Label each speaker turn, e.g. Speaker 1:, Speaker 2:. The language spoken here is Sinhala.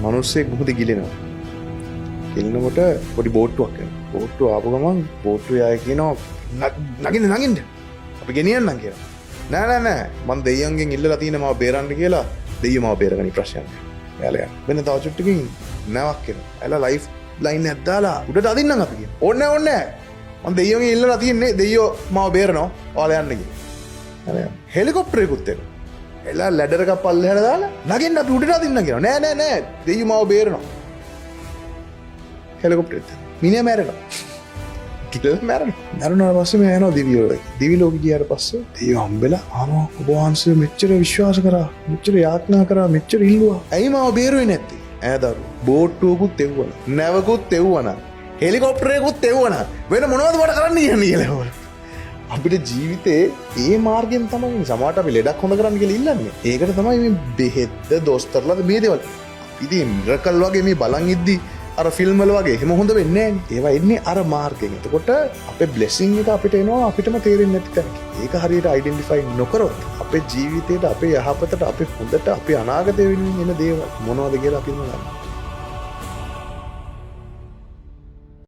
Speaker 1: මිනිස්සෙක් මොකද ගිලිනවා. ගිලිනකොට පොඩි බෝට්ටුවක් එනවා. බෝට්ටුව ආපු ගමන් බෝට්ටුවේ අය කියනවා නගින්න අපි ගෙනියන්නම් කියලා. නෑ මං දෙයියන්ගෙන් ඉල්ලලා තියෙන මාව බේරන්න කියලා දෙයියෝ මාව බේරගනි ප්‍රශ්නයක් නෑ. එයාලා යන්න. වෙන තව චුට්ටකින් නැවක් එනවා. එයාලා ලයිෆ් ලයින් එකක් දාලා උඩට අදින්නම් අපි කියනවා. ඕනේ මං දෙයියන්ගෙන් ඉල්ලලා තියෙන්නේ දෙයියෝ මාව බේරනවා. ඔයාලා යන්න කියලා. හෙලිකොප්ටරයකුත් එනවා. එලා ලැඩර් එකක් පල්ලෙහාට දාලා නගින්න අපි උඩට අදින්න කියනවා. නෑ දෙයියෝ මාව බේරනවා. හෙලිකොප්ටරෙත් මිනිහා මැරෙනවා. කිලලා මැරුණාට පස්සේ මම යනවා දිවිලෝකෙට. දිවිලෝකෙ ගියාට පස්සේ දෙයියෝ හම්බෙලා ඔබ වහන්සේ මෙච්චර විශ්වාස කරා, මෙච්චර යාඥා කරා, මෙච්චර ඉල්ලුවා. ඇයි මාව බේරුවේ නැත්තේ? ඈදරු බෝට්ටුවකුත් එව්වන. නැවකුත් එව්වන. හෙලිකොප්ටරයකුත් එව්වන. වෙන මොනවද මට කරන්න කියන්නේ කියලා. අපිට ජීවිතේ ඒ මාර්ගයෙන් තමයි සමහරට අපි ලෙඩක් හොඳ කරන්න කියලා ඉල්ලන්නේ. ඒකට තමයි මේ බෙහෙත්ද දොස්තරලාද මේ දේවල්. ඉතින් මිරකල් වගේ මේ බලන් ඉද්දි අර ෆිල්ම් වල වගේ එහෙම හොඳ වෙන්නේ නැහැ. ඒවා එන්නේ අර මාර්ගයෙන්. එතකොට අපේ බ්ලෙසිං එක අපිට එනවා අපිටම තේරෙන්නේ නැති තැනක. ඒක හරියට අයිඩෙන්ටිෆයි නොකරොත් අපේ ජීවිතේට අපේ යහපතට අපේ හොඳට අපේ අනාගතය වෙනුවෙන් එන දේවල් මොනවද කියලා අපි දන්නේ.